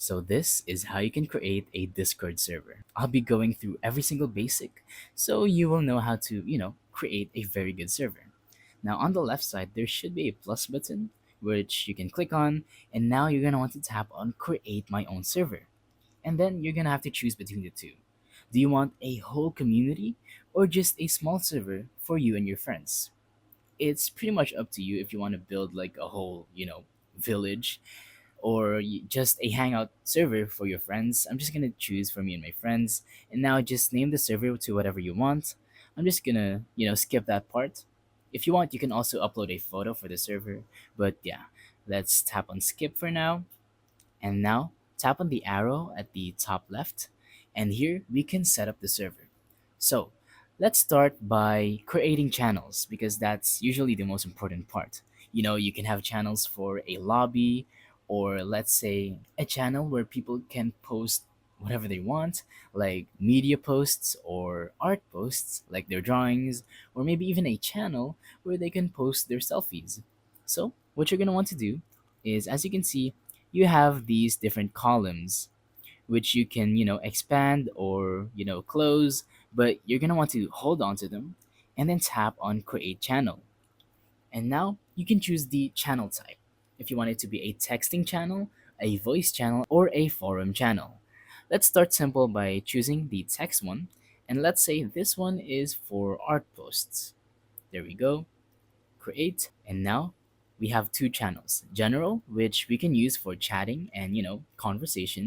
So this is how you can create a Discord server. I'll be going through every single basic so you will know how to, create a very good server. Now on the left side, there should be a plus button which you can click on, and now you're gonna want to tap on create my own server. And then you're gonna have to choose between the two. Do you want a whole community or just a small server for you and your friends? It's pretty much up to you if you want to build like a whole, village or just a hangout server for your friends. I'm just gonna choose for me and my friends, and now just name the server to whatever you want. I'm just gonna, skip that part. If you want, you can also upload a photo for the server, but yeah, let's tap on skip for now. And now tap on the arrow at the top left, and here we can set up the server. So let's start by creating channels because that's usually the most important part. You can have channels for a lobby, or let's say a channel where people can post whatever they want, like media posts or art posts, like their drawings, or maybe even a channel where they can post their selfies. So, what you're going to want to do is, as you can see, you have these different columns which you can, expand or, close, but you're going to want to hold on to them and then tap on create channel. And now you can choose the channel type. If you want it to be a texting channel, a voice channel, or a forum channel. Let's start simple by choosing the text one. And let's say this one is for art posts. There we go. Create. And now we have two channels. General, which we can use for chatting and, conversation.